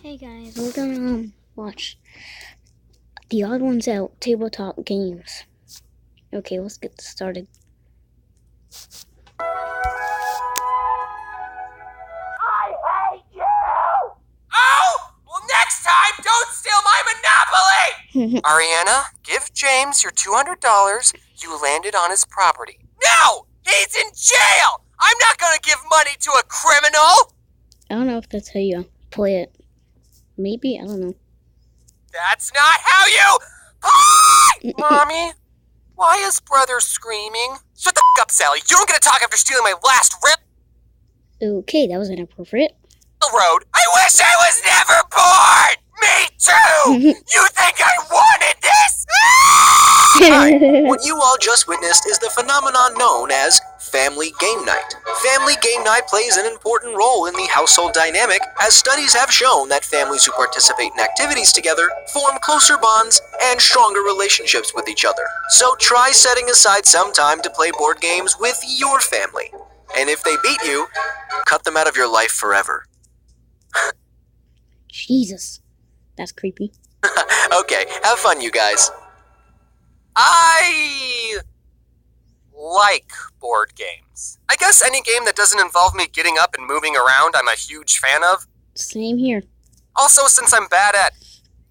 Hey guys, we're gonna watch the Odd Ones Out tabletop games. Okay, let's get started. I hate you! Oh! Well, next time, don't steal my Monopoly! Ariana, give James your $200. You landed on his property. No! He's in jail! I'm not gonna give money to a criminal! I don't know if that's how you play it. Maybe, I don't know. That's not how you play! Mommy, why is brother screaming? Shut the up, Sally. You don't get to talk after stealing my last rip. Okay, that was inappropriate. Road. I wish I was never born! Me too! You think I wanted this? Hi. What you all just witnessed is the phenomenon known as family game night. Family game night plays an important role in the household dynamic, as studies have shown that families who participate in activities together form closer bonds and stronger relationships with each other. So try setting aside some time to play board games with your family. And if they beat you, cut them out of your life forever. Jesus, that's creepy. Okay, have fun, you guys. I like board games. I guess any game that doesn't involve me getting up and moving around, I'm a huge fan of. Same here. Also, since I'm bad at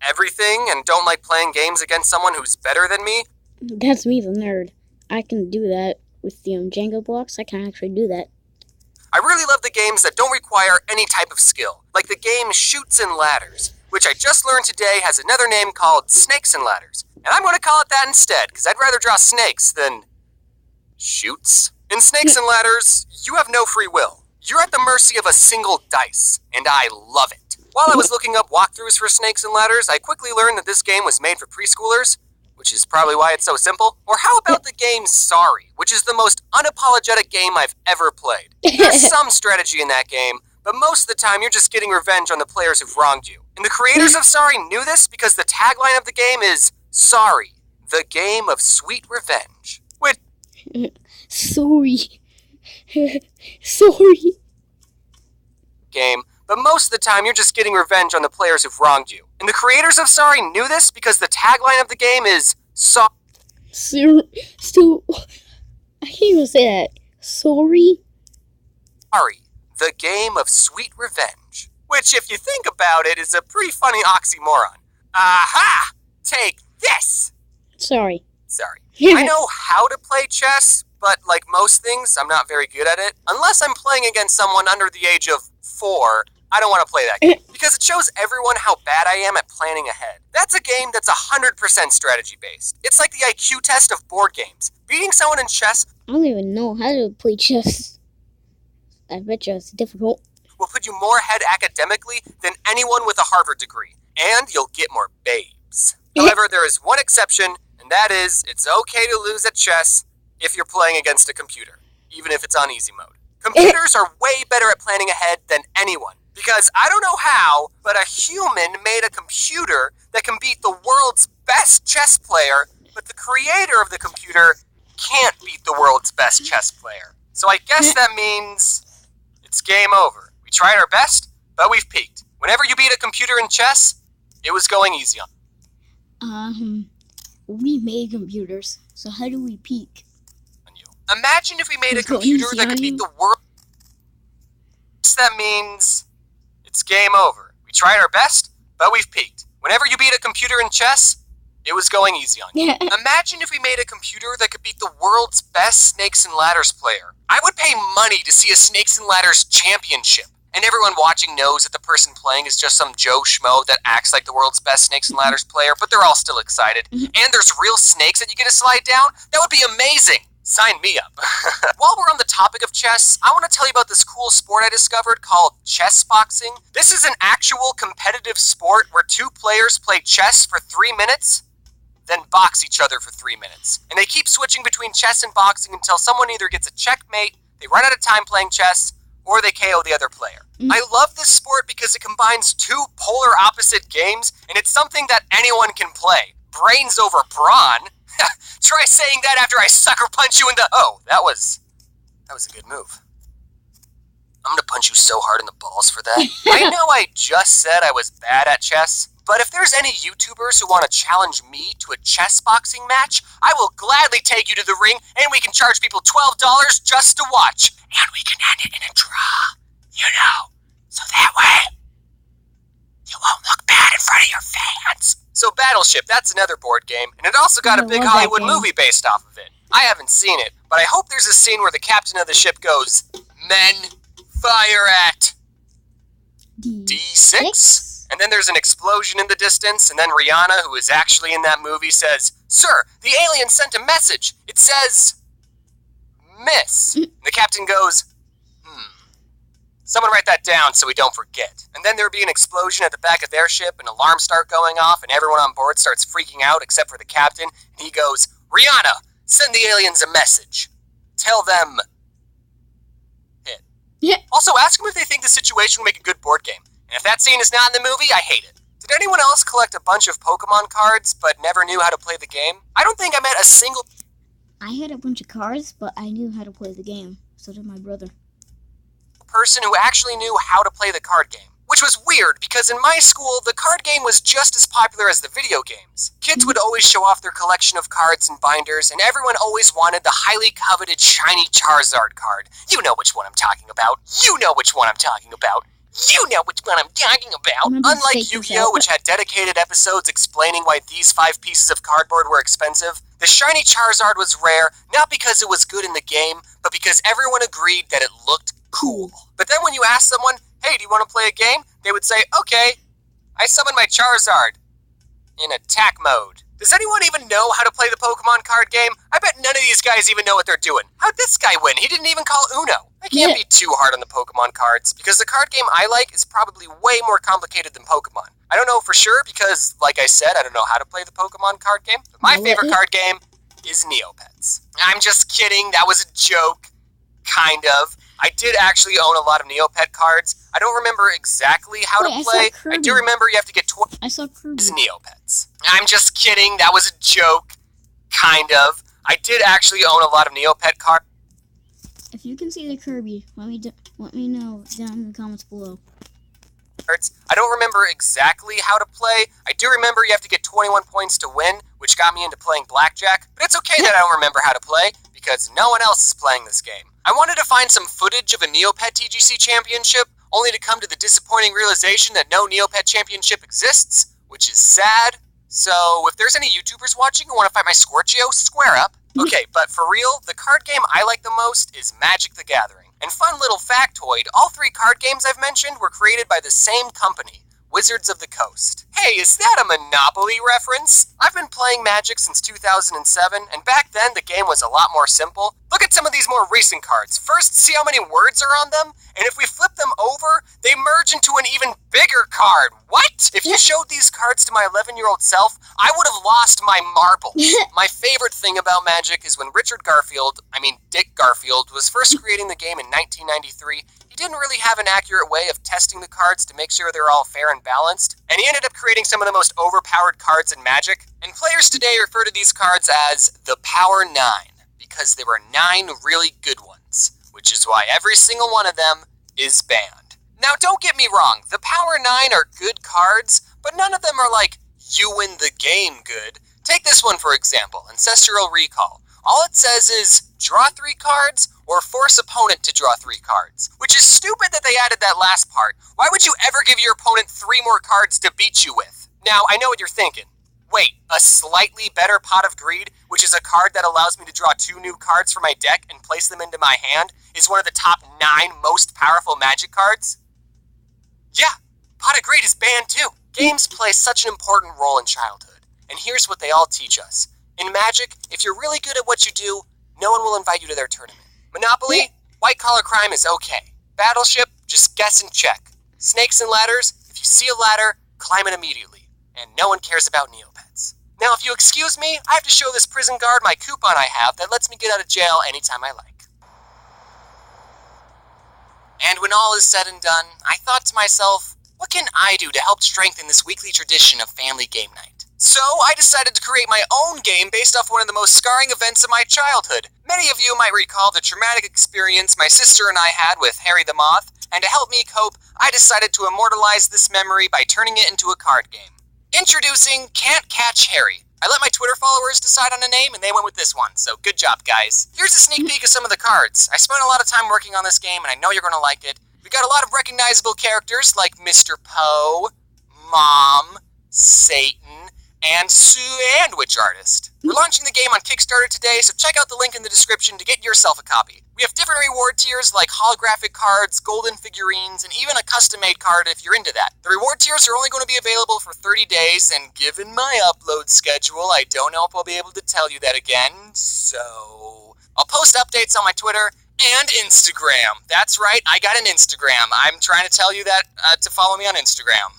everything and don't like playing games against someone who's better than me. That's me, the nerd. I can do that with the Django blocks. I can actually do that. I really love the games that don't require any type of skill, like the game Chutes and Ladders, which I just learned today has another name called Snakes and Ladders. And I'm going to call it that instead, because I'd rather draw snakes than chutes. In Snakes and Ladders, you have no free will. You're at the mercy of a single dice, and I love it. While I was looking up walkthroughs for Snakes and Ladders, I quickly learned that this game was made for preschoolers, which is probably why it's so simple. Or how about the game Sorry, which is the most unapologetic game I've ever played. There's some strategy in that game, but most of the time you're just getting revenge on the players who've wronged you. And the creators of Sorry knew this because the tagline of the game is Sorry, the game of sweet revenge. Which... Sorry. Sorry. Game, but most of the time you're just getting revenge on the players who've wronged you. And the creators of Sorry knew this because the tagline of the game is I can't even say that. Sorry? Sorry, the game of sweet revenge. Which, if you think about it, is a pretty funny oxymoron. Aha! Take this! Sorry. I know how to play chess, but like most things, I'm not very good at it. Unless I'm playing against someone under the age of 4, I don't want to play that game. Because it shows everyone how bad I am at planning ahead. That's a game that's 100% strategy-based. It's like the IQ test of board games. Beating someone in chess... I don't even know how to play chess. I bet you it's difficult. ...will put you more ahead academically than anyone with a Harvard degree. And you'll get more babes. However, there is one exception, and that is, it's okay to lose at chess if you're playing against a computer, even if it's on easy mode. Computers are way better at planning ahead than anyone, because I don't know how, but a human made a computer that can beat the world's best chess player, but the creator of the computer can't beat the world's best chess player. So I guess that means it's game over. We tried our best, but we've peaked. Whenever you beat a computer in chess, it was going easy on. We made computers, so how do we peak? On you. Imagine if we made a computer that could beat the world. That means it's game over. We tried our best, but we've peaked. Whenever you beat a computer in chess, it was going easy on you. Imagine if we made a computer that could beat the world's best Snakes and Ladders player. I would pay money to see a Snakes and Ladders championship. And everyone watching knows that the person playing is just some Joe Schmo that acts like the world's best Snakes and Ladders player, but they're all still excited. And there's real snakes that you get to slide down? That would be amazing! Sign me up. While we're on the topic of chess, I want to tell you about this cool sport I discovered called chess boxing. This is an actual competitive sport where 2 players play chess for 3 minutes, then box each other for 3 minutes. And they keep switching between chess and boxing until someone either gets a checkmate, they run out of time playing chess, or they KO the other player. I love this sport because it combines 2 polar opposite games, and it's something that anyone can play. Brains over brawn? Try saying that after I sucker punch you in the... Oh, that was a good move. I'm gonna punch you so hard in the balls for that. I know I just said I was bad at chess, but if there's any YouTubers who want to challenge me to a chess boxing match, I will gladly take you to the ring, and we can charge people $12 just to watch. And we can end it in a draw, so that way you won't look bad in front of your fans. So Battleship, that's another board game, and it also got a big Hollywood movie based off of it. I haven't seen it, but I hope there's a scene where the captain of the ship goes, "Men, fire at D6? And then there's an explosion in the distance, and then Rihanna, who is actually in that movie, says, "Sir, the alien sent a message. It says, miss." And the captain goes, Someone write that down so we don't forget. And then there'd be an explosion at the back of their ship, and alarms start going off, and everyone on board starts freaking out except for the captain. And he goes, "Rihanna, send the aliens a message. Tell them it." Yeah. Also, ask them if they think the situation would make a good board game. And if that scene is not in the movie, I hate it. Did anyone else collect a bunch of Pokemon cards but never knew how to play the game? I don't think I met a single I had a bunch of cards, but I knew how to play the game. So did my brother. person who actually knew how to play the card game. Which was weird, because in my school, the card game was just as popular as the video games. Kids would always show off their collection of cards and binders, and everyone always wanted the highly coveted shiny Charizard card. You know which one I'm talking about. You know which one I'm talking about. You know which one I'm talking about. Unlike Yu-Gi-Oh!, which had dedicated episodes explaining why these 5 pieces of cardboard were expensive, the shiny Charizard was rare, not because it was good in the game, but because everyone agreed that it looked cool. But then when you ask someone, "Hey, do you want to play a game?" they would say, "Okay, I summon my Charizard in attack mode." Does anyone even know how to play the Pokemon card game? I bet none of these guys even know what they're doing. How'd this guy win? He didn't even call Uno. I can't be too hard on the Pokemon cards, because the card game I like is probably way more complicated than Pokemon. I don't know for sure, because, like I said, I don't know how to play the Pokemon card game. But my favorite card game is Neopets. I'm just kidding, that was a joke. Kind of. I did actually own a lot of Neopet cards. I don't remember exactly how to play. I do remember you have to get I saw Kirby. Neopets. I'm just kidding. That was a joke. Kind of. I did actually own a lot of Neopet cards. If you can see the Kirby, let me know down in the comments below. I don't remember exactly how to play. I do remember you have to get 21 points to win, which got me into playing blackjack. But it's okay that I don't remember how to play, because no one else is playing this game. I wanted to find some footage of a Neopet TGC championship, only to come to the disappointing realization that no Neopet championship exists, which is sad. So if there's any YouTubers watching who want to fight my Scorchio, square up. Okay, but for real, the card game I like the most is Magic the Gathering. And fun little factoid, all 3 card games I've mentioned were created by the same company, Wizards of the Coast. Hey, is that a Monopoly reference? I've been playing Magic since 2007, and back then the game was a lot more simple. Look at some of these more recent cards. First, see how many words are on them? And if we flip them over, they merge into an even bigger card. What? If you showed these cards to my 11-year-old self, I would have lost my marbles. My favorite thing about Magic is when Dick Garfield, was first creating the game in 1993, he didn't really have an accurate way of testing the cards to make sure they're all fair and balanced, and he ended up creating some of the most overpowered cards in Magic. And players today refer to these cards as the Power 9, because there were 9 really good ones, which is why every single one of them is banned. Now, don't get me wrong, the Power 9 are good cards, but none of them are like, you win the game good. Take this one for example, Ancestral Recall. All it says is, draw 3 cards, or force opponent to draw 3 cards. Which is stupid that they added that last part. Why would you ever give your opponent 3 more cards to beat you with? Now, I know what you're thinking. Wait, a slightly better Pot of Greed, which is a card that allows me to draw 2 new cards from my deck and place them into my hand, is one of the top 9 most powerful Magic cards? Yeah, Pot of Greed is banned too. Games play such an important role in childhood, and here's what they all teach us. In Magic, if you're really good at what you do, no one will invite you to their tournament. Monopoly, white-collar crime is okay. Battleship, just guess and check. Snakes and ladders, if you see a ladder, climb it immediately. And no one cares about Neopets. Now, if you excuse me, I have to show this prison guard my coupon I have that lets me get out of jail anytime I like. And when all is said and done, I thought to myself, what can I do to help strengthen this weekly tradition of family game night? So I decided to create my own game based off one of the most scarring events of my childhood. Many of you might recall the traumatic experience my sister and I had with Harry the Moth, and to help me cope, I decided to immortalize this memory by turning it into a card game. Introducing Can't Catch Harry. I let my Twitter followers decide on a name, and they went with this one, so good job, guys. Here's a sneak peek of some of the cards. I spent a lot of time working on this game, and I know you're going to like it. We got a lot of recognizable characters like Mr. Poe, Mom, Satan, and Sandwich Artist. We're launching the game on Kickstarter today, so check out the link in the description to get yourself a copy. We have different reward tiers like holographic cards, golden figurines, and even a custom-made card if you're into that. The reward tiers are only going to be available for 30 days, and given my upload schedule, I don't know if I'll be able to tell you that again, so I'll post updates on my Twitter and Instagram. That's right, I got an Instagram. I'm trying to tell you that to follow me on Instagram.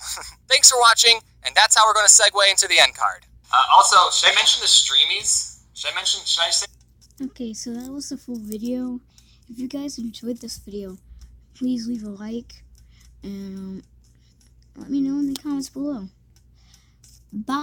Thanks for watching, and that's how we're going to segue into the end card. Also, should I mention the streamies? Should I say? Okay, so that was the full video. If you guys enjoyed this video, please leave a like and let me know in the comments below. Bye!